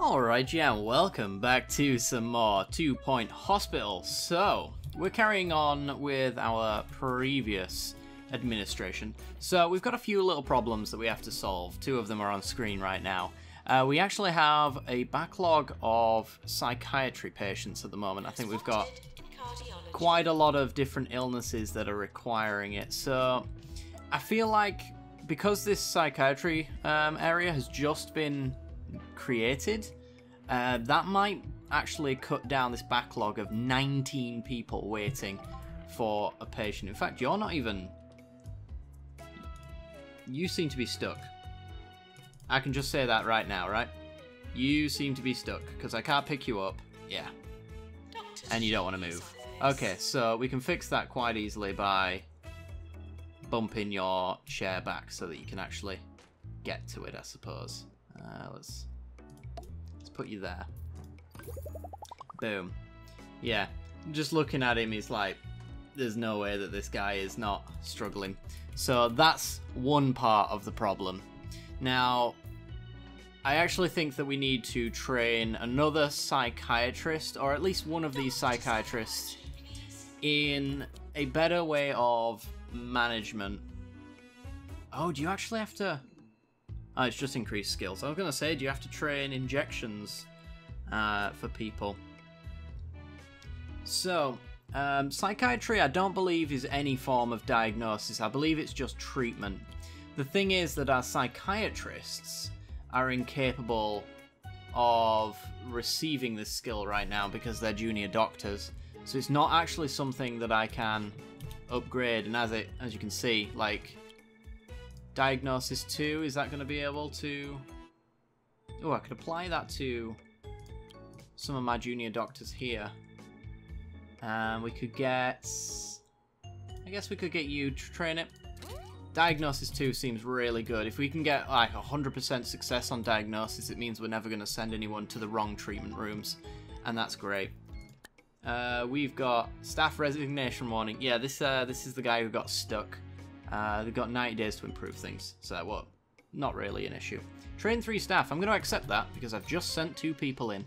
Alright, yeah, welcome back to some more 2 Point Hospital. So, we're carrying on with our previous administration. So, we've got a few little problems that we have to solve. 2 of them are on screen right now. We actually have a backlog of psychiatry patients at the moment. I think we've got quite a lot of different illnesses that are requiring it. So, I feel like because this psychiatry area has just been created, that might actually cut down this backlog of 19 people waiting for a patient. In fact, you're not even... You seem to be stuck. I can just say that right now, right? You seem to be stuck, because I can't pick you up. Yeah. And you don't want to move. Okay, so we can fix that quite easily by bumping your chair back so that you can actually get to it, I suppose. Let's put you there. Boom. Yeah, just looking at him, he's like, there's no way that this guy is not struggling. So that's one part of the problem. Now, I actually think that we need to train another psychiatrist, or at least one of these psychiatrists, in a better way of management. Oh, do you actually have to... Oh, it's just increased skills. I was going to say, do you have to train injections for people? So, psychiatry I don't believe is any form of diagnosis. I believe it's just treatment. The thing is that our psychiatrists are incapable of receiving this skill right now because they're junior doctors. So it's not actually something that I can upgrade. And as you can see, like... Diagnosis 2, is that going to be able to... Oh, I could apply that to some of my junior doctors here. We could get... I guess we could get you to train it. Diagnosis 2 seems really good. If we can get like 100% success on diagnosis, it means we're never going to send anyone to the wrong treatment rooms. And that's great. We've got staff resignation warning. Yeah, this is the guy who got stuck. They've got 90 days to improve things, so well, not really an issue. Train 3 staff. I'm going to accept that because I've just sent 2 people in.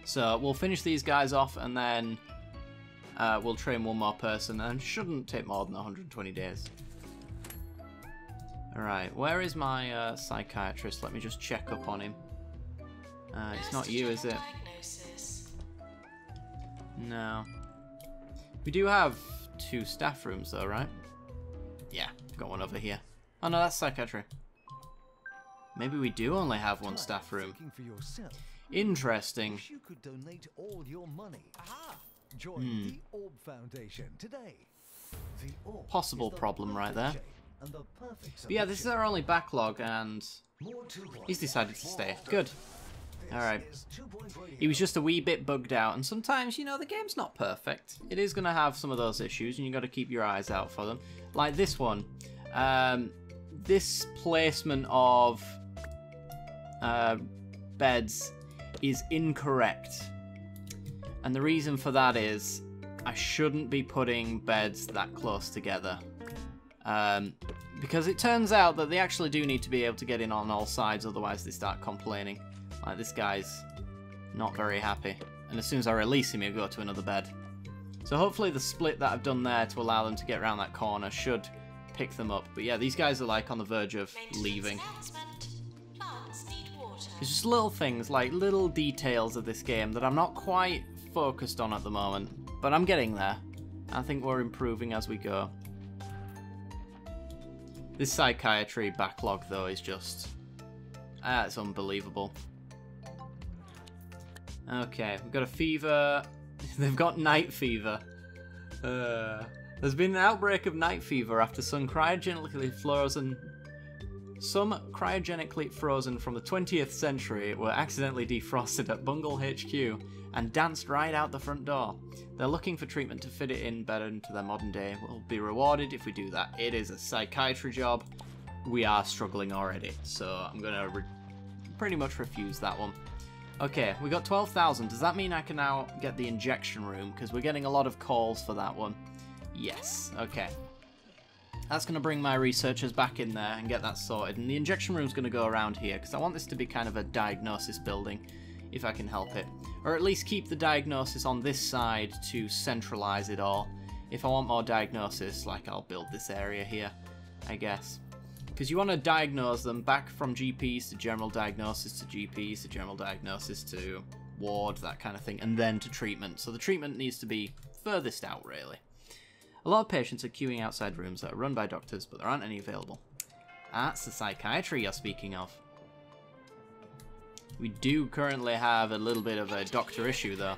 So we'll finish these guys off and then we'll train 1 more person, and it shouldn't take more than 120 days. Alright, where is my psychiatrist? Let me just check up on him. It's not you, is it? No. We do have 2 staff rooms though, right? Yeah, got one over here. Oh no, that's psychiatry. Maybe we do only have 1 staff room. Interesting. You could donate all your money. Join the Orb Foundation today. The Orb Possible problem right there. But yeah, this is our only backlog, and he's decided to stay. Good. Alright. He was just a wee bit bugged out, and sometimes, you know, the game's not perfect. It is going to have some of those issues, and you've got to keep your eyes out for them. Like this one. This placement of beds is incorrect. And the reason for that is I shouldn't be putting beds that close together. Because it turns out that they actually do need to be able to get in on all sides, otherwise they start complaining. Like, this guy's not very happy. And as soon as I release him, he'll go to another bed. So hopefully the split that I've done there to allow them to get around that corner should pick them up. But yeah, these guys are like on the verge of leaving. It's just little things, like little details of this game that I'm not quite focused on at the moment. But I'm getting there. I think we're improving as we go. This psychiatry backlog, though, is just... it's unbelievable. Okay, we've got a fever. They've got night fever. There's been an outbreak of night fever after some cryogenically frozen from the 20th century were accidentally defrosted at Bungle HQ and danced right out the front door. They're looking for treatment to fit it in better into their modern day. We'll be rewarded if we do that. It is a psychiatry job. We are struggling already, so I'm going to pretty much refuse that one. Okay, we got 12,000. Does that mean I can now get the injection room? Because we're getting a lot of calls for that one. Yes, okay. That's going to bring my researchers back in there and get that sorted. And the injection room's going to go around here, because I want this to be kind of a diagnosis building, if I can help it. Or at least keep the diagnosis on this side to centralize it all. If I want more diagnosis, like, I'll build this area here, I guess. Because you want to diagnose them back from GPs to general diagnosis to GPs to general diagnosis to ward, that kind of thing, and then to treatment. So the treatment needs to be furthest out, really. A lot of patients are queuing outside rooms that are run by doctors, but there aren't any available. That's the psychiatry you're speaking of. We do currently have a little bit of a doctor issue, though.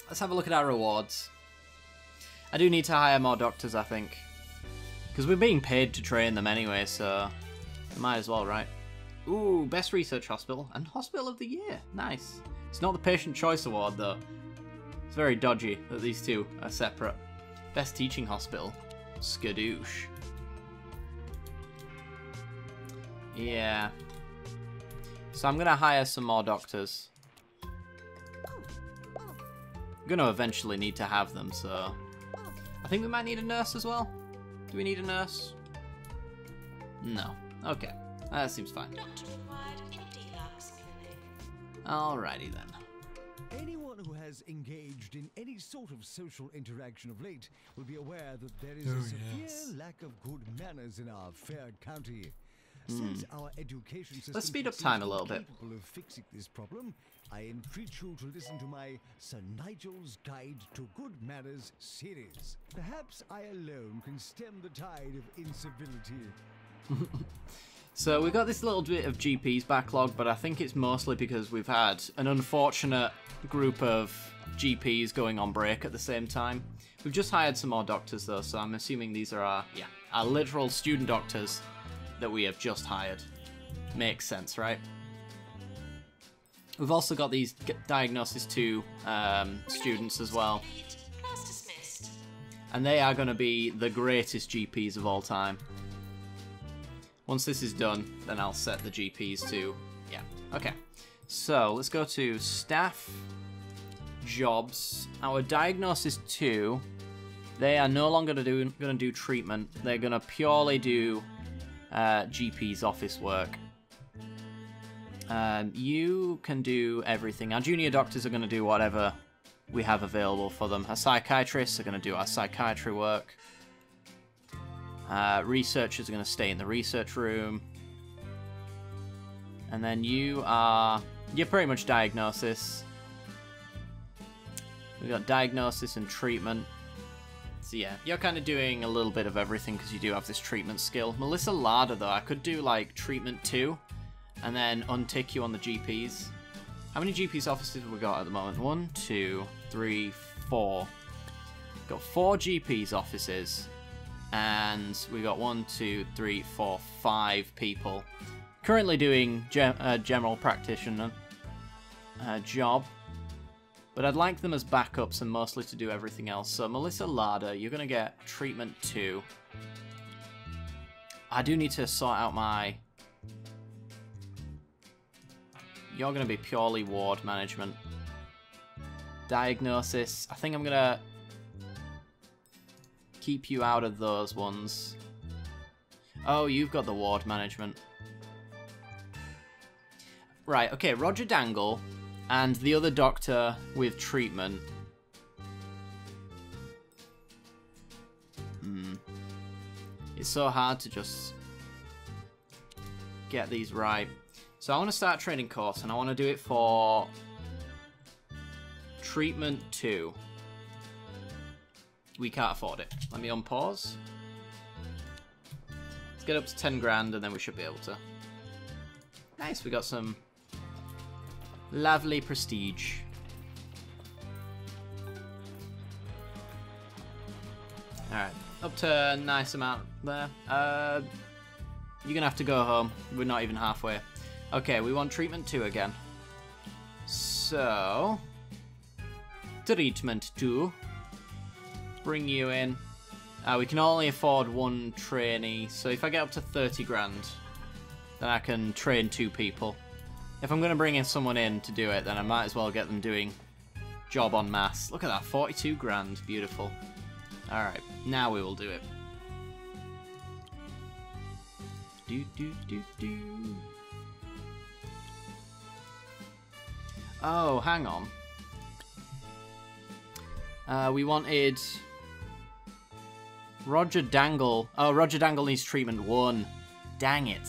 Let's have a look at our rewards. I do need to hire more doctors, I think. Because we're being paid to train them anyway, so we might as well, right? Ooh, Best Research Hospital and Hospital of the Year. Nice. It's not the Patient Choice Award, though. It's very dodgy that these two are separate. Best Teaching Hospital. Skadoosh. Yeah. So I'm going to hire some more doctors. I'm going to eventually need to have them, so... I think we might need a nurse as well. Do we need a nurse? No. Okay. That seems fine. Alrighty then. Anyone who has engaged in any sort of social interaction of late will be aware that there is a severe lack of good manners in our fair county. Since our education system Let's speed up time a little bit. Capable of fixing this problem, I entreat you to listen to my Sir Nigel's Guide to Good Manners series. Perhaps I alone can stem the tide of incivility. So we've got this little bit of GP's backlog, but I think it's mostly because we've had an unfortunate group of GPs going on break at the same time. We've just hired some more doctors though, so I'm assuming these are our literal student doctors that we have just hired. Makes sense, right? We've also got these Diagnosis 2 students as well. And they are going to be the greatest GPs of all time. Once this is done, then I'll set the GPs to... Yeah, okay. So, let's go to Staff, Jobs. Our Diagnosis 2, they are no longer going to do treatment. They're going to purely do GP's office work. You can do everything. Our junior doctors are going to do whatever we have available for them. Our psychiatrists are going to do our psychiatry work. Researchers are going to stay in the research room. And then you're pretty much diagnosis. We've got diagnosis and treatment. So yeah, you're kind of doing a little bit of everything because you do have this treatment skill. Melissa Larder, though, I could do like treatment 2 and then untick you on the GPs. How many GPs offices have we got at the moment? 1, 2, 3, 4. Got 4 GPs offices. And we got 1, 2, 3, 4, 5 people currently doing general practitioner job. But I'd like them as backups and mostly to do everything else. So Melissa Larder, you're going to get treatment 2. I do need to sort out my... You're going to be purely ward management. Diagnosis. I think I'm going to keep you out of those ones. Oh, you've got the ward management. Right, okay, Roger Dangle and the other doctor with treatment. It's so hard to just get these right. So I want to start a training course, and I want to do it for treatment 2. We can't afford it. Let me unpause. Let's get up to 10 grand, and then we should be able to. Nice, we got some lovely prestige. Alright, up to a nice amount there. You're gonna have to go home. We're not even halfway. Okay, we want treatment 2 again. So... treatment 2. Bring you in. We can only afford 1 trainee, so if I get up to 30 grand, then I can train 2 people. If I'm going to bring in someone in to do it, then I might as well get them doing job en masse. Look at that, 42 grand, beautiful. Alright, now we will do it. Oh, hang on. We wanted Roger Dangle. Oh, Roger Dangle needs treatment 1. Dang it.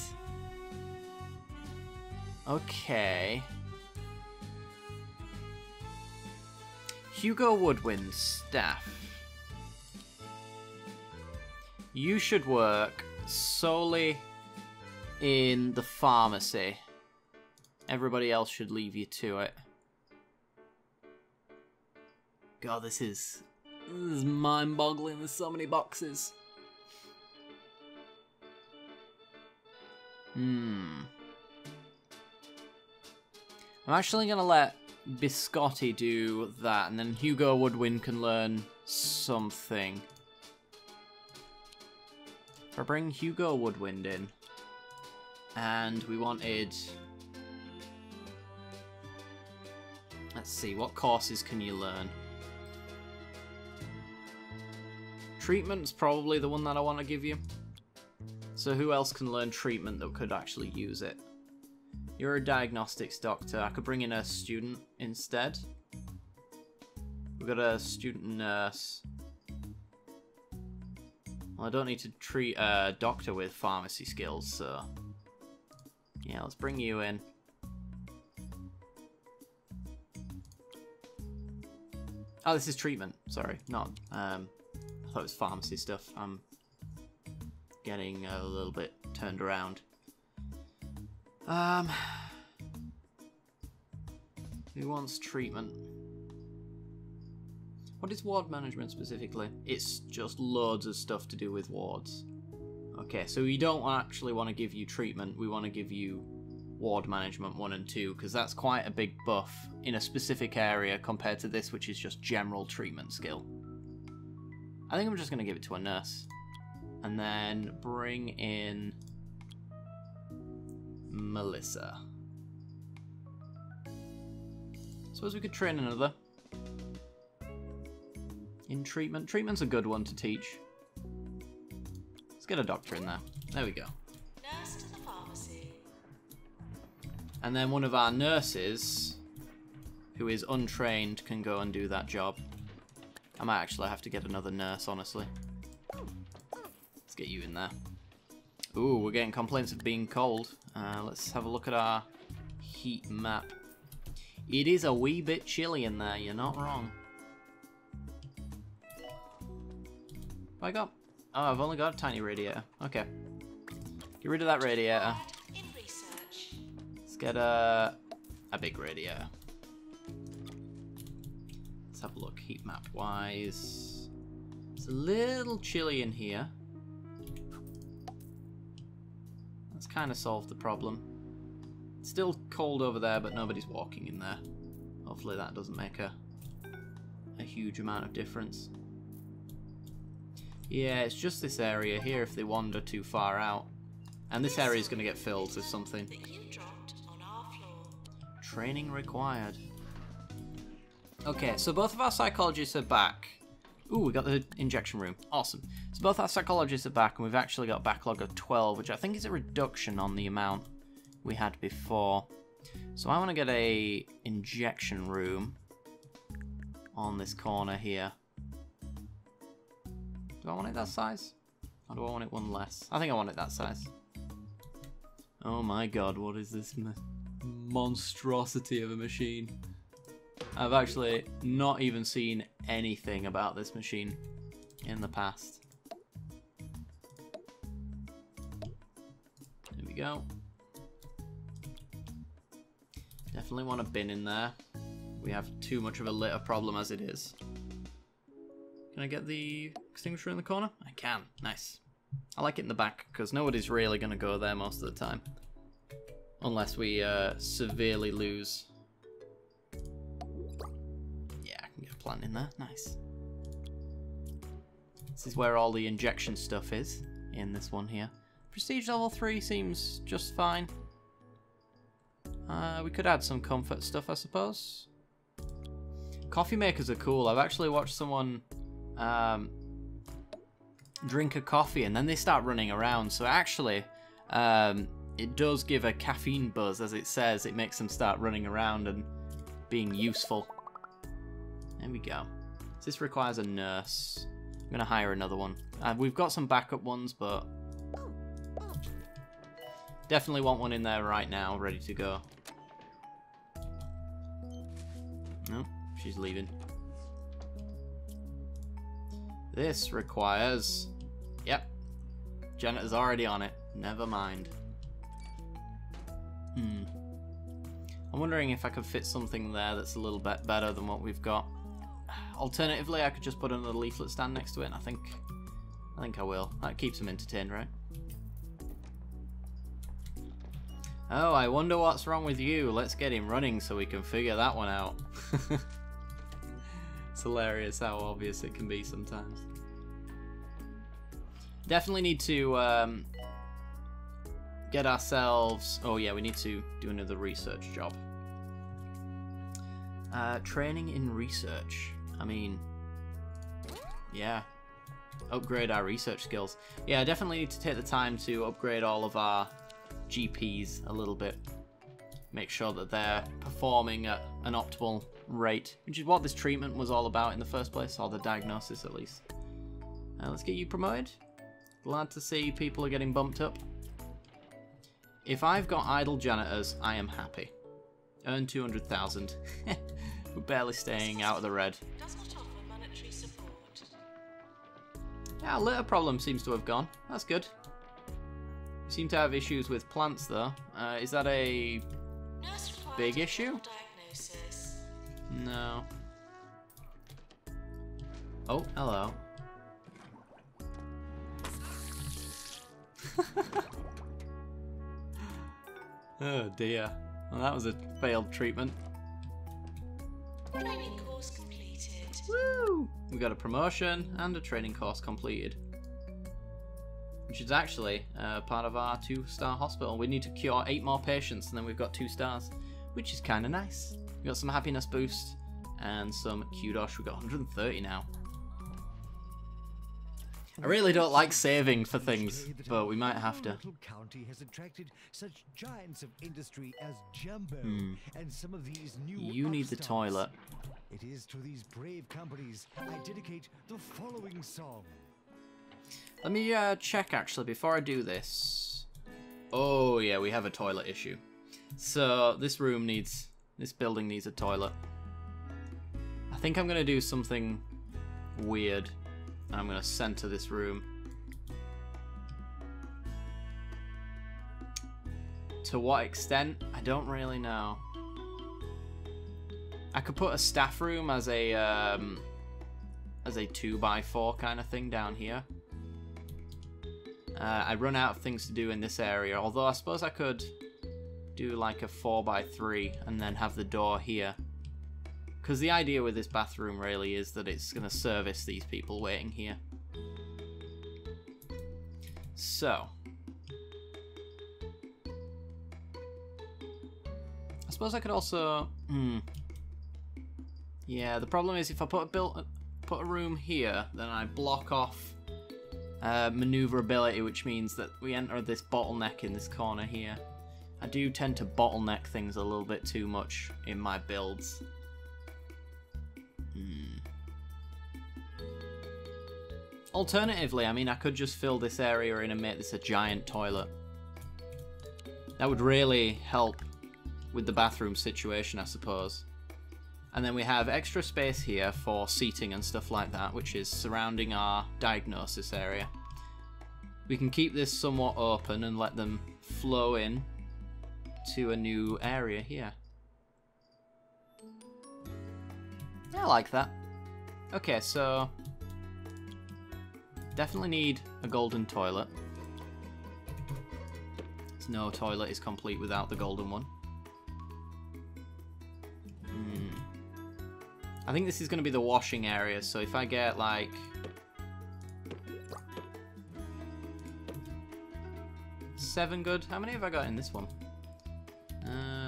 Okay. Hugo Woodwind's staff. You should work solely in the pharmacy. Everybody else should leave you to it. God, this is mind-boggling. There's so many boxes. I'm actually going to let Biscotti do that, and then Hugo Woodwind can learn something. If I bring Hugo Woodwind in, and we wanted... Let's see, what courses can you learn? Treatment's probably the one that I want to give you. So who else can learn treatment that could actually use it? You're a diagnostics doctor. I could bring in a student instead. We've got a student nurse. Well, I don't need to treat a doctor with pharmacy skills, so... Yeah, let's bring you in. Oh, this is treatment. Sorry, not... I thought it was pharmacy stuff. I'm getting a little bit turned around. Who wants treatment? What is ward management specifically? It's just loads of stuff to do with wards. Okay, so we don't actually want to give you treatment. We want to give you ward management 1 and 2, because that's quite a big buff in a specific area compared to this, which is just general treatment skill. I think I'm just going to give it to a nurse. And then bring in Melissa. Suppose we could train another. In treatment. Treatment's a good one to teach. Let's get a doctor in there. There we go. Nurse to the pharmacy. And then one of our nurses, who is untrained, can go and do that job. I might actually have to get another nurse, honestly. Let's get you in there. Ooh, we're getting complaints of being cold. Let's have a look at our heat map. It is a wee bit chilly in there, you're not wrong. What I got? Oh, I've only got a tiny radiator. Okay. Get rid of that radiator. In research. Let's get a big radiator. Let's have a look heat map wise. It's a little chilly in here. That's kind of solved the problem. It's still cold over there, but nobody's walking in there. Hopefully that doesn't make a huge amount of difference. Yeah, it's just this area here if they wander too far out. And this area is going to get filled with something. That you dropped on our floor. Training required. Okay, so both of our psychologists are back. Ooh, we got the injection room. Awesome. So both our psychologists are back, and we've actually got a backlog of 12, which I think is a reduction on the amount we had before. So I want to get a injection room on this corner here. Do I want it that size? Or do I want it one less? I think I want it that size. Oh my god, what is this monstrosity of a machine? I've actually not even seen anything about this machine in the past. There we go. Definitely want a bin in there. We have too much of a litter problem as it is. Can I get the extinguisher in the corner? I can. Nice. I like it in the back because nobody's really going to go there most of the time. Unless we severely lose. Yeah, I can get a plant in there. Nice. This is where all the injection stuff is in this one here. Prestige level 3 seems just fine. We could add some comfort stuff, I suppose. Coffee makers are cool. I've actually watched someone drink a coffee and then they start running around. So actually, it does give a caffeine buzz, as it says. It makes them start running around and being useful. There we go. So this requires a nurse. I'm going to hire another one. We've got some backup ones, but definitely want one in there right now, ready to go. No, she's leaving. This requires... Yep. Janitor's already on it. Never mind. I'm wondering if I could fit something there that's a little bit better than what we've got. Alternatively, I could just put another leaflet stand next to it, and I think I will. That keeps them entertained, right? Oh, I wonder what's wrong with you. Let's get him running so we can figure that one out. It's hilarious how obvious it can be sometimes. Definitely need to get ourselves... Oh yeah, we need to do another research job. Training in research. I mean, yeah. Upgrade our research skills. Yeah, I definitely need to take the time to upgrade all of our GPs a little bit. Make sure that they're performing at an optimal rate, which is what this treatment was all about in the first place, or the diagnosis at least. Let's get you promoted. Glad to see people are getting bumped up. If I've got idle janitors, I am happy. Earn 200,000. We're barely staying out of the red. Does not offer monetary support. Yeah, our litter problem seems to have gone. That's good. We seem to have issues with plants though. Is that a big issue? Diagnosis. No. Oh, hello. Oh dear. Well, that was a failed treatment. Training course completed. Woo! We got a promotion and a training course completed. Which is actually part of our 2-star hospital. We need to cure 8 more patients and then we've got 2 stars. Which is kind of nice. We got some happiness boost and some kudos. We've got 130 now. I really don't like saving for things, but we might have to. Little county has attracted such giants of industry as Jumbo and some of these new You need the upstarts. toilet. It is to these brave companies I dedicate the following song. Let me check actually before I do this. Oh yeah, we have a toilet issue. So this building needs a toilet. I think I'm gonna do something weird. I'm gonna center this room. To what extent? I don't really know. I could put a staff room as a 2x4 kind of thing down here. I run out of things to do in this area, although I suppose I could do like a 4x3 and then have the door here. Because the idea with this bathroom really is that it's going to service these people waiting here. So. I suppose I could also... Yeah, the problem is if I put a room here, then I block off maneuverability, which means that we enter this bottleneck in this corner here. I do tend to bottleneck things a little bit too much in my builds. Alternatively, I mean, I could just fill this area in and make this a giant toilet. That would really help with the bathroom situation, I suppose. And then we have extra space here for seating and stuff like that, which is surrounding our diagnosis area. We can keep this somewhat open and let them flow in to a new area here. Yeah, I like that. Okay, so definitely need a golden toilet. No toilet is complete without the golden one. I think this is going to be the washing area, so if I get like 7 good. How many have I got in this one?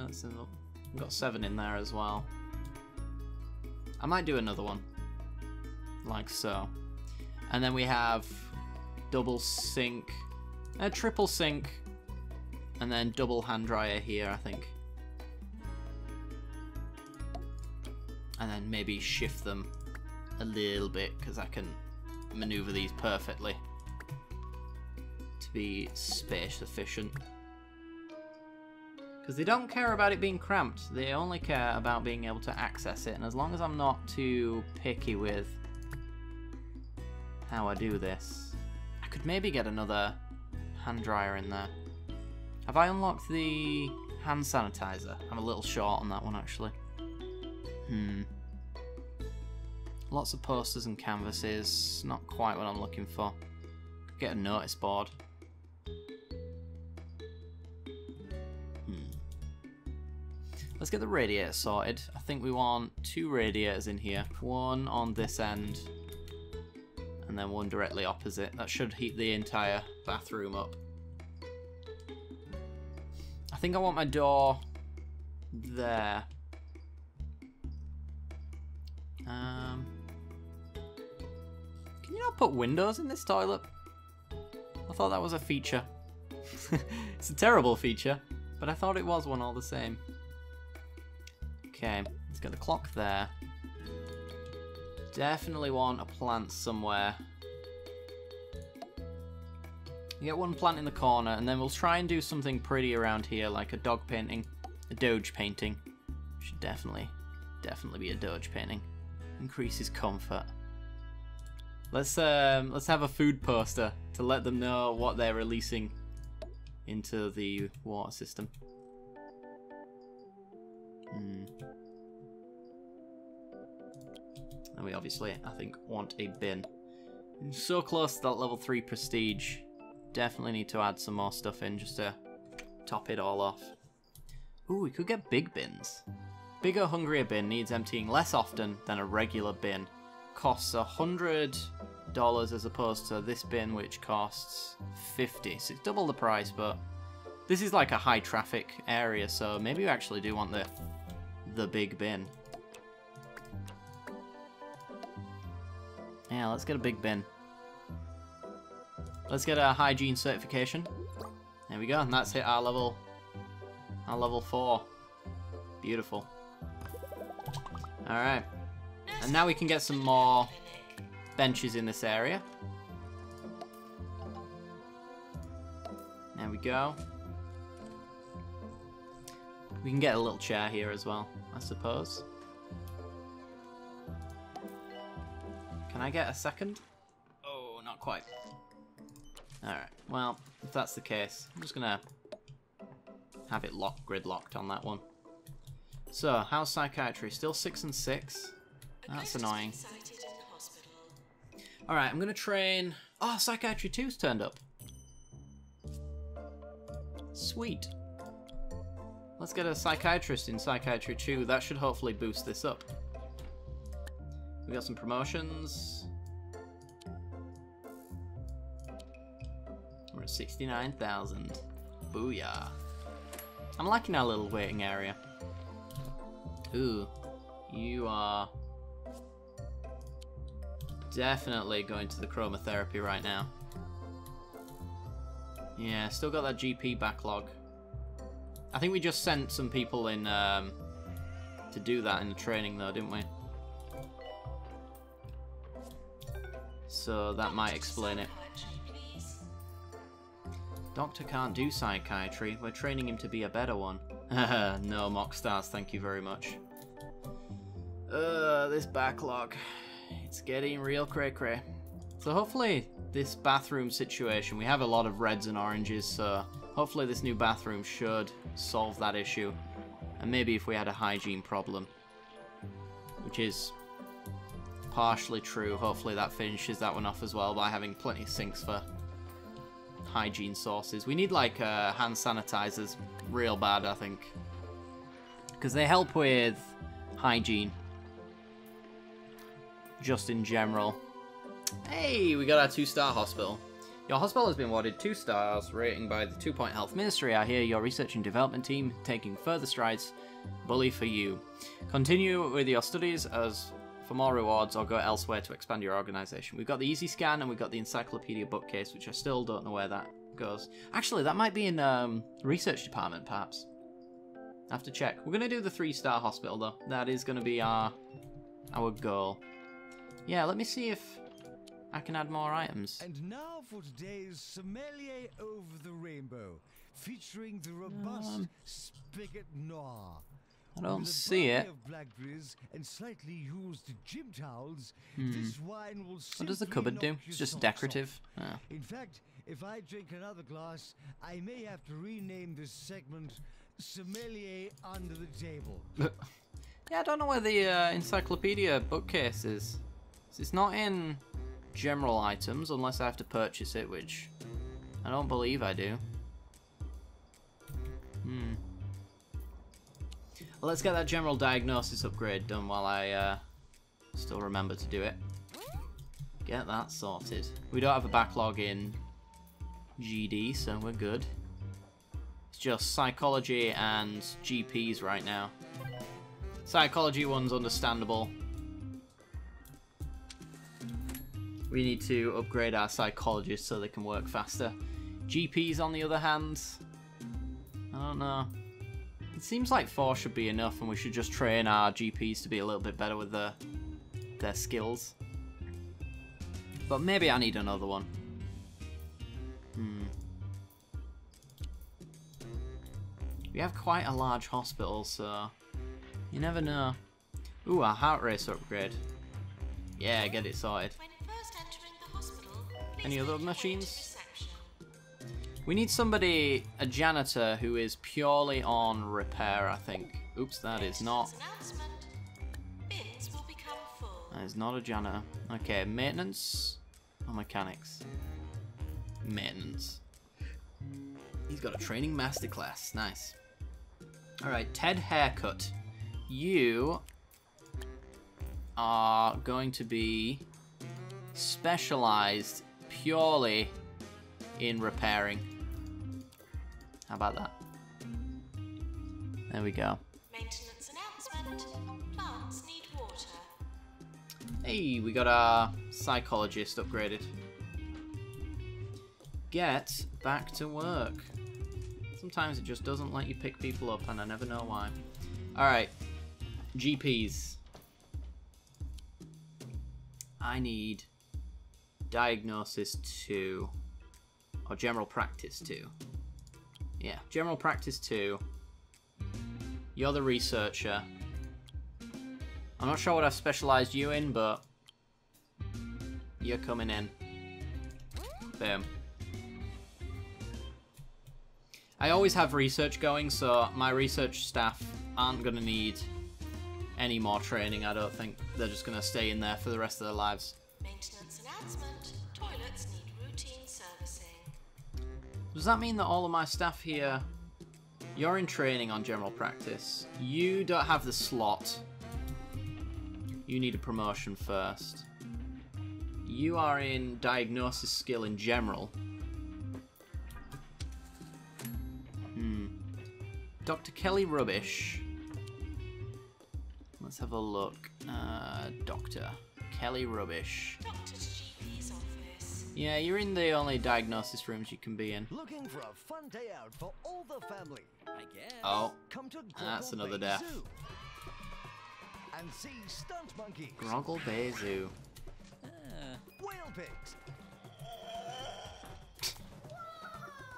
Let's have a look. I've got 7 in there as well. I might do another one. Like so. And then we have double sink, triple sink, And then double hand dryer here, I think. And then maybe shift them a little bit, because I can maneuver these perfectly to be space efficient. Because they don't care about it being cramped, they only care about being able to access it. And as long as I'm not too picky with how I do this, I could maybe get another hand dryer in there. Have I unlocked the hand sanitizer? I'm a little short on that one, actually. Lots of posters and canvases. Not quite what I'm looking for. Could get a notice board. Let's get the radiator sorted. I think we want 2 radiators in here. One on this end, and then one directly opposite. That should heat the entire bathroom up. I think I want my door there. Can you not put windows in this toilet? I thought that was a feature. It's a terrible feature, but I thought it was one all the same. Okay, let's get the clock there. Definitely want a plant somewhere. You get one plant in the corner, and then we'll try and do something pretty around here, like a dog painting, a Doge painting. Should definitely be a Doge painting. Increases comfort. Let's have a food poster to let them know what they're releasing into the water system. And we obviously, I think, want a bin. So close to that level 3 prestige. Definitely need to add some more stuff in just to top it all off. Ooh, we could get big bins. Bigger, hungrier bin needs emptying less often than a regular bin. Costs $100 as opposed to this bin, which costs $50. So it's double the price, but this is like a high traffic area, so maybe we actually do want the big bin. Yeah, let's get a big bin. Let's get a hygiene certification. There we go, and that's hit our level 4. Beautiful. Alright. And now we can get some more benches in this area. There we go. We can get a little chair here as well, I suppose. Can I get a second? Oh, not quite. Alright, well, if that's the case, I'm just gonna have it gridlocked on that one. So, how's psychiatry? Still 6 and 6? That's annoying. Alright, I'm gonna train... Oh, psychiatry 2's turned up. Sweet. Let's get a psychiatrist in psychiatry 2. That should hopefully boost this up. We got some promotions. We're at 69,000. Booyah. I'm liking our little waiting area. Ooh, you are definitely going to the chromotherapy right now. Yeah, still got that GP backlog. I think we just sent some people in to do that in the training though, didn't we? So that might explain it. Doctor can't do psychiatry. We're training him to be a better one. No mock stars, thank you very much. This backlog. It's getting real cray-cray. So hopefully this bathroom situation, we have a lot of reds and oranges, so hopefully this new bathroom should solve that issue. And maybe if we had a hygiene problem, which is partially true, hopefully that finishes that one off as well by having plenty of sinks for hygiene sources. We need like hand sanitizers real bad, I think, because they help with hygiene just in general. Hey, we got our 2-star hospital. Your hospital has been awarded 2 stars rating by the 2 Point Health Ministry. I hear your research and development team taking further strides. Bully for you. Continue with your studies as for more rewards, or go elsewhere to expand your organization. We've got the Easy Scan and we've got the Encyclopedia bookcase, which I still don't know where that goes. Actually, that might be in research department, perhaps. I have to check. We're going to do the 3-star hospital, though. That is going to be our goal. Yeah, let me see if I can add more items. And now for today's sommelier over the rainbow, featuring the robust spigot noir. I don't With a see bouquet it. of blackberries and slightly used gym towels, this wine will What does the simply cupboard do? knock It's your just socks decorative. off. Oh. In fact, if I drink another glass, I may have to rename this segment Sommelier Under the Table. Yeah, I don't know where the encyclopedia bookcase is. It's not in general items unless I have to purchase it, which I don't believe I do. Well, let's get that general diagnosis upgrade done while I still remember to do it. Get that sorted. We don't have a backlog in GD, so we're good. It's just psychology and GPs right now. Psychology one's understandable. We need to upgrade our psychologists so they can work faster. GPs, on the other hand, I don't know. It seems like 4 should be enough, and we should just train our GPs to be a little bit better with their skills. But maybe I need another one. We have quite a large hospital, so you never know. Ooh, our heart rate upgrade. Yeah, get it sorted. When first entering the hospital, please Any make other your way to machines? reception. We need somebody, a janitor, who is purely on repair, I think. Oops, that is not. Announcement. Bins will become full. That is not a janitor. Okay, maintenance or mechanics? Maintenance. He's got a training masterclass. Nice. Alright, Ted Haircut. You are going to be specialized purely in repairing. How about that? There we go. Maintenance announcement. Plants need water. Hey, we got our psychologist upgraded. Get back to work. Sometimes it just doesn't let you pick people up, and I never know why. Alright, GPs. I need diagnosis 2. Or general practice 2. Yeah, general practice 2. You're the researcher. I'm not sure what I've specialized you in, but you're coming in. Boom. I always have research going, so my research staff aren't going to need any more training, I don't think. They're just going to stay in there for the rest of their lives. Maintenance announcement. Toilets need routine servicing. Does that mean that all of my staff here... You're in training on general practice. You don't have the slot. You need a promotion first. You are in diagnosis skill in general. Dr. Kelly Rubbish. Let's have a look. Dr. Kelly Rubbish. Doctor's GP's office. Yeah, you're in the only diagnosis rooms you can be in. Looking for a fun day out for all the family? I guess. Oh, Come to that's Groggle another Bay death. Zoo and see stunt monkeys, Groggle Bay Zoo. whale pigs,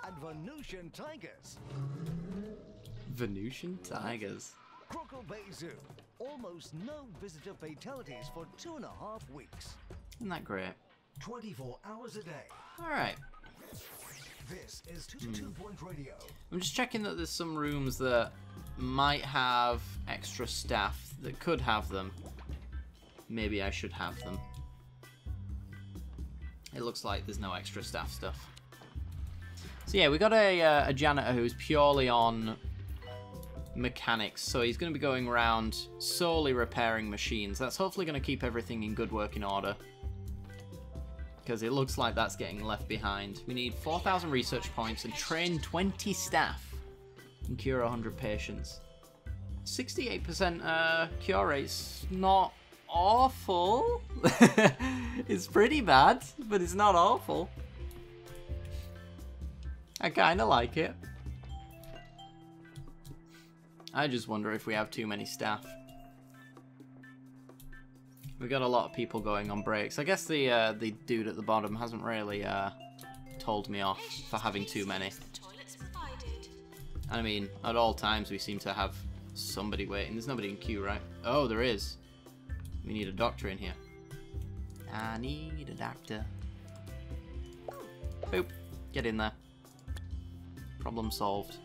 and Venusian tigers. Venusian tigers. Groggle Bay Zoo. Almost no visitor fatalities for 2.5 weeks. Isn't that great? 24 hours a day. Alright. This is 2 Point Radio. I'm just checking that there's some rooms that might have extra staff that could have them. Maybe I should have them. It looks like there's no extra staff stuff. So yeah, we got a janitor who's purely on mechanics, so he's going to be going around solely repairing machines. That's hopefully going to keep everything in good working order, because it looks like that's getting left behind. We need 4,000 research points and train 20 staff and cure 100 patients. 68% cure rate's not awful. It's pretty bad, but it's not awful. I kind of like it. I just wonder if we have too many staff. We've got a lot of people going on breaks. I guess the dude at the bottom hasn't really told me off for having too many. I mean, at all times we seem to have somebody waiting. There's nobody in queue, right? Oh, there is. We need a doctor in here. I need a doctor. Boop. Get in there. Problem solved.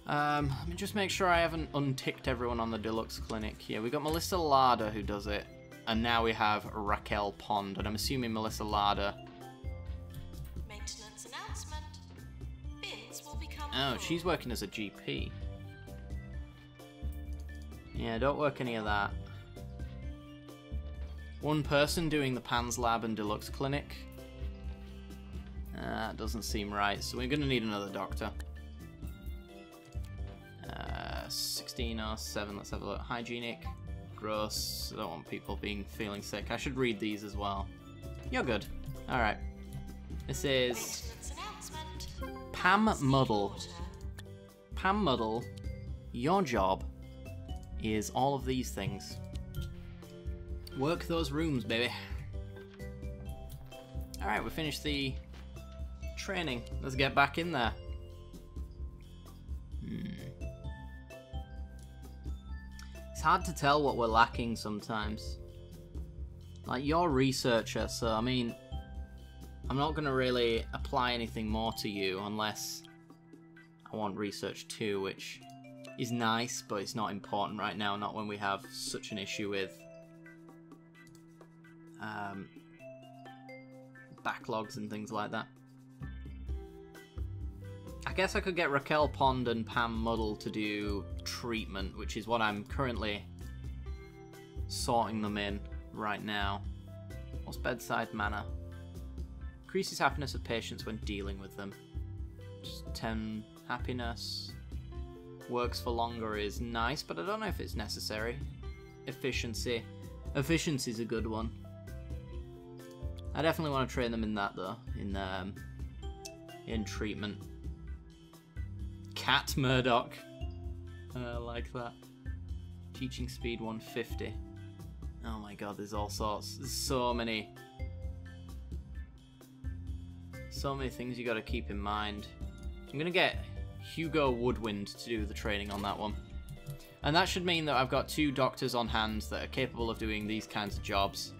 Let me just make sure I haven't unticked everyone on the deluxe clinic here. We got Melissa Larder who does it, and now we have Raquel Pond, and I'm assuming Melissa Larder. Maintenance announcement. Bins will become Oh, full. she's working as a GP. Yeah, don't work any of that. One person doing the PANS lab and deluxe clinic. That doesn't seem right, so we're going to need another doctor. 1607, let's have a look. Hygienic, gross, I don't want people feeling sick. I should read these as well. You're good. Alright. This is Maintenance announcement. Pam Muddle. Order. Pam Muddle, your job is all of these things. Work those rooms, baby. Alright, we finished the training. Let's get back in there. It's hard to tell what we're lacking sometimes. Like, you're a researcher, so I mean, I'm not going to really apply anything more to you unless I want research too, which is nice, but it's not important right now, not when we have such an issue with backlogs and things like that. I guess I could get Raquel Pond and Pam Muddle to do treatment, which is what I'm currently sorting them in right now. What's bedside manner? Increases happiness of patients when dealing with them. Just 10 happiness. Works for longer is nice, but I don't know if it's necessary. Efficiency. Efficiency's a good one. I definitely want to train them in that though, in treatment. Cat Murdoch. Like that. Teaching speed 150. Oh my god, there's all sorts. There's so many things you gotta keep in mind. I'm gonna get Hugo Woodwind to do the training on that one. And that should mean that I've got 2 doctors on hand that are capable of doing these kinds of jobs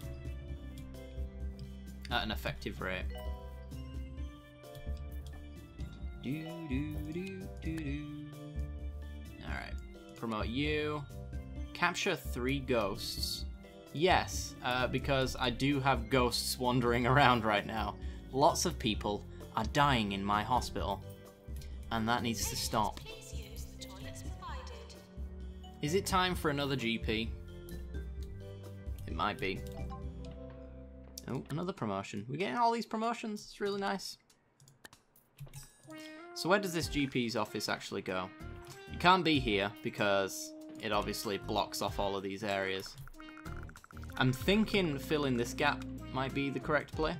at an effective rate. Alright, promote you. Capture 3 ghosts. Yes, because I do have ghosts wandering around right now. Lots of people are dying in my hospital, and that needs to stop. Please use the toilets provided. Is it time for another GP? It might be. Oh, another promotion. We're getting all these promotions. It's really nice. So where does this GP's office actually go? You can't be here because it obviously blocks off all of these areas. I'm thinking filling this gap might be the correct play.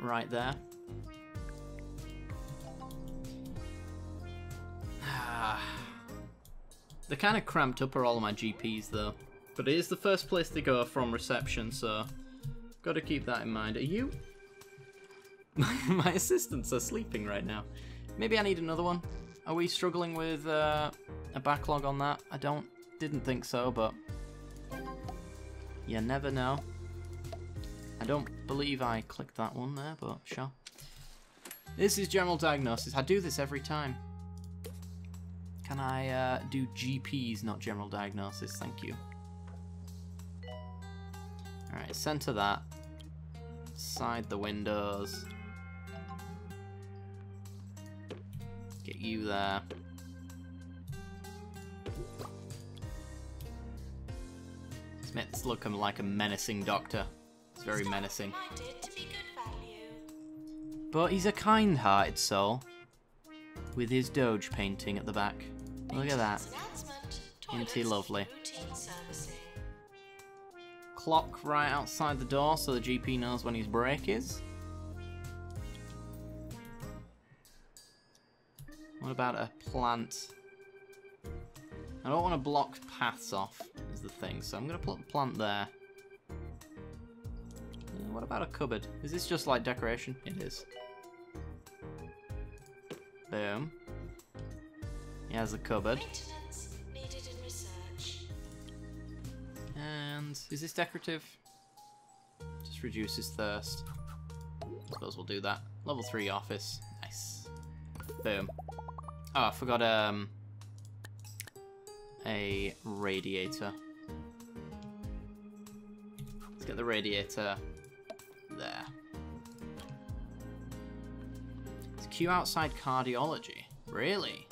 Right there. They're kind of cramped up are all of my GPs though. But it is the first place to go from reception, so got to keep that in mind. Are you? My assistants are sleeping right now. Maybe I need another one. Are we struggling with a backlog on that? I didn't think so, but you never know. I don't believe I clicked that one there, but sure. This is general diagnosis. I do this every time. Can I do GPs, not general diagnosis? Thank you. Alright, center that. Side the windows. Get you there. Let's make this look like a menacing doctor. It's very menacing. Minded to be good value. But he's a kind-hearted soul. With his Doge painting at the back. Look at that. Announcement. Isn't he Toilets lovely? routine servicing. Clock right outside the door so the GP knows when his break is. What about a plant? I don't want to block paths off, is the thing, so I'm going to put a plant there. What about a cupboard? Is this just like decoration? It is. Boom. Here's the cupboard. Maintenance needed in research. And is this decorative? Just reduces thirst. Suppose we'll do that. Level 3 office. Nice. Boom. Oh, I forgot a radiator. Let's get the radiator there. Let's queue outside cardiology. Really?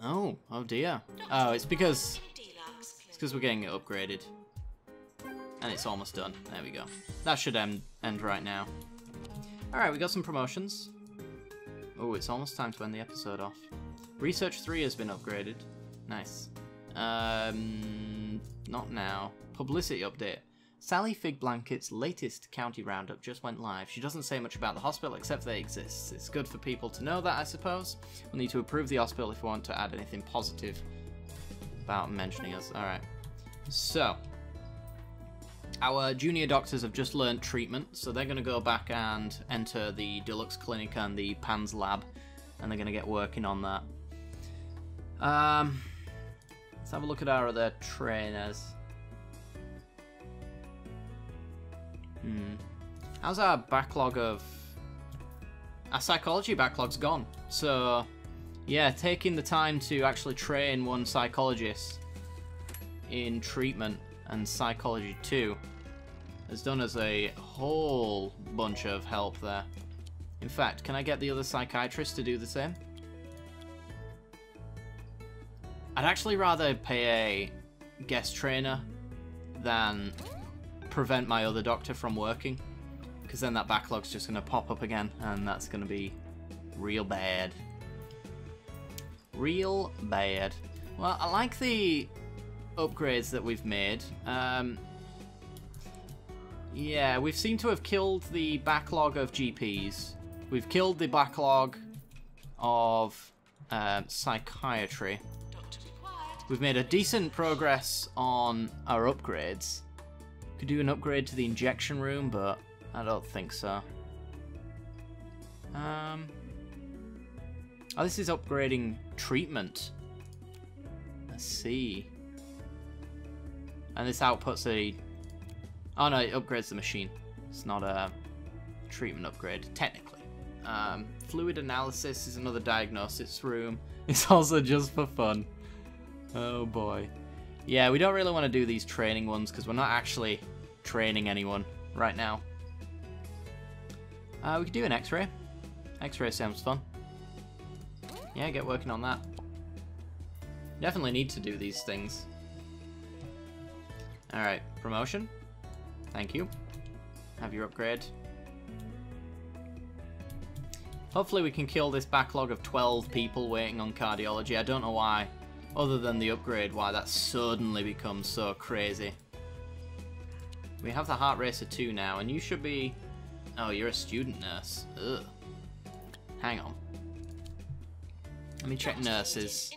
Oh dear. Oh, it's because we're getting it upgraded. And it's almost done. There we go. That should end right now. Alright, we got some promotions. Oh, it's almost time to end the episode off. Research 3 has been upgraded. Nice. Not now. Publicity update. Sally Fig Blanket's latest county roundup just went live. She doesn't say much about the hospital except that it exists. It's good for people to know that, I suppose. We'll need to approve the hospital if we want to add anything positive about mentioning us. Alright. So, our junior doctors have just learnt treatment, so they're going to go back and enter the Deluxe Clinic and the PANS lab, and they're going to get working on that. Let's have a look at our other trainers. How's our backlog of... Our psychology backlog's gone. So, yeah, taking the time to actually train one psychologist in treatment and psychology 2 has done us a whole bunch of help there. In fact, can I get the other psychiatrist to do the same? I'd actually rather pay a guest trainer than prevent my other doctor from working, because then that backlog's just going to pop up again, and that's going to be real bad. Real bad. Well, I like the upgrades that we've made. Yeah, we've seemed to have killed the backlog of GPs. We've killed the backlog of psychiatry. We've made a decent progress on our upgrades. Could do an upgrade to the injection room, but I don't think so. Oh, this is upgrading treatment. Let's see. And this outputs a... Oh no, it upgrades the machine. It's not a treatment upgrade, technically. Fluid analysis is another diagnosis room. It's also just for fun. Oh boy. Yeah, we don't really want to do these training ones because we're not actually training anyone right now. We could do an X-ray. X-ray sounds fun. Yeah, get working on that. Definitely need to do these things. Alright, promotion. Thank you. Have your upgrade. Hopefully we can kill this backlog of 12 people waiting on cardiology. I don't know why, other than the upgrade, why that suddenly becomes so crazy. We have the Heart Racer 2 now, and you should be... Oh, you're a student nurse. Ugh. Hang on. Let me check nurses.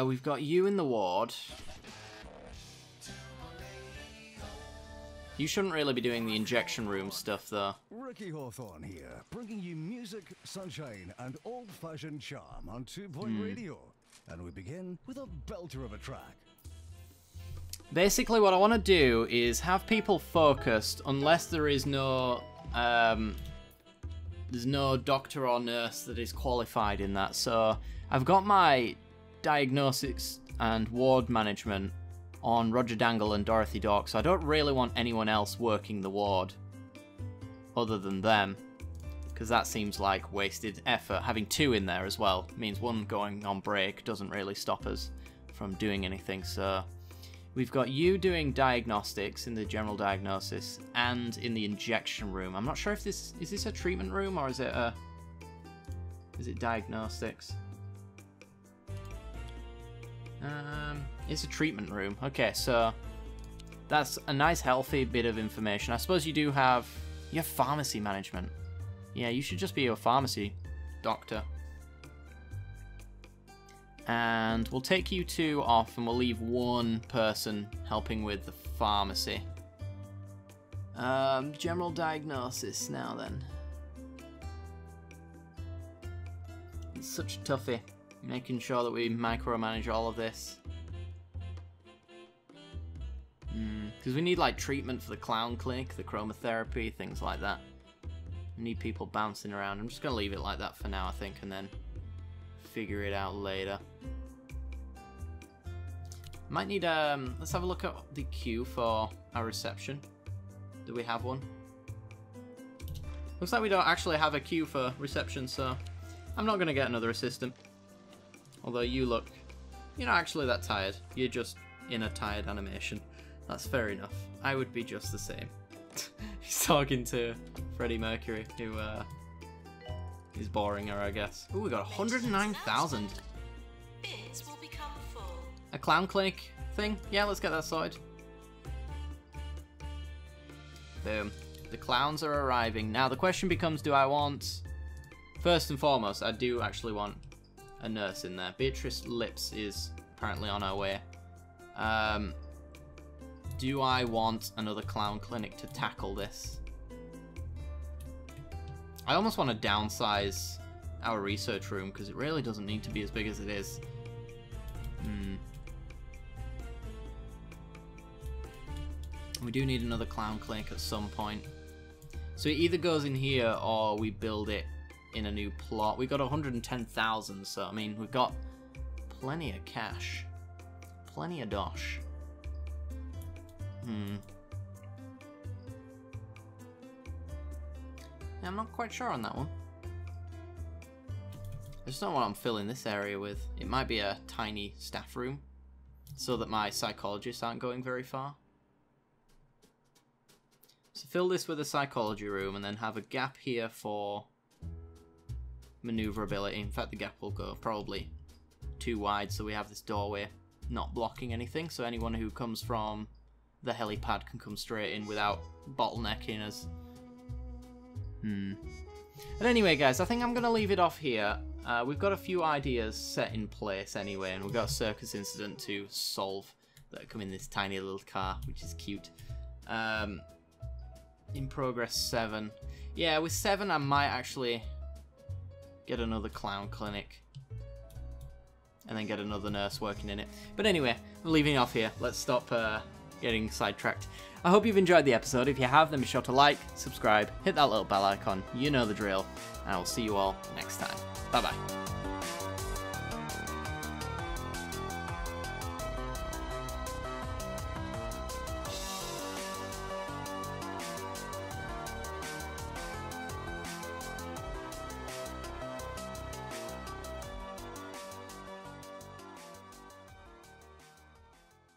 We've got you in the ward. You shouldn't really be doing the injection room stuff, though. Ricky Hawthorne here, bringing you music, sunshine, and old-fashioned charm on 2-Point Radio. And we begin with a belter of a track. Basically, what I want to do is have people focused, unless there is no, there's no doctor or nurse that is qualified in that. So I've got my diagnostics and ward management on Roger Dangle and Dorothy Dork, so I don't really want anyone else working the ward other than them, because that seems like wasted effort. Having 2 in there as well means one going on break doesn't really stop us from doing anything. So we've got you doing diagnostics in the general diagnosis and in the injection room. I'm not sure if this is a treatment room or is it diagnostics? It's a treatment room. Okay, so that's a nice healthy bit of information. I suppose you have pharmacy management. Yeah, you should just be a pharmacy doctor. And we'll take you two off and we'll leave one person helping with the pharmacy. General diagnosis now then. It's such a toughie, making sure that we micromanage all of this. Because we need like treatment for the clown clinic, the chromotherapy, things like that. We need people bouncing around. I'm just going to leave it like that for now, I think, and then figure it out later. Might need, let's have a look at the queue for our reception. Do we have one? Looks like we don't actually have a queue for reception, so I'm not going to get another assistant. Although you look, you're not actually that tired. You're just in a tired animation. That's fair enough. I would be just the same. He's talking to Freddie Mercury, who is boring her, I guess. Ooh, we got 109,000. Bids will become full. A clown clinic thing? Yeah, let's get that sorted. Boom. The clowns are arriving. Now the question becomes, do I want... First and foremost, I do actually want a nurse in there. Beatrice Lips is apparently on her way. Do I want another clown clinic to tackle this? I almost want to downsize our research room because it really doesn't need to be as big as it is. We do need another clown clinic at some point. So it either goes in here or we build it in a new plot. We got 110,000, so I mean we've got plenty of cash. Plenty of dosh. Yeah, I'm not quite sure on that one. I just don't know what I'm filling this area with. It might be a tiny staff room so that my psychologists aren't going very far. So fill this with a psychology room and then have a gap here for maneuverability. In fact, the gap will go probably too wide, so we have this doorway not blocking anything, so anyone who comes from the helipad can come straight in without bottlenecking us. But anyway, guys, I think I'm going to leave it off here. We've got a few ideas set in place anyway, and we've got a circus incident to solve that come in this tiny little car, which is cute. In progress 7. Yeah, with 7 I might actually get another clown clinic and then get another nurse working in it. But anyway, I'm leaving it off here. Let's stop getting sidetracked. I hope you've enjoyed the episode. If you have, then be sure to like, subscribe, hit that little bell icon. You know the drill. And I will see you all next time. Bye bye.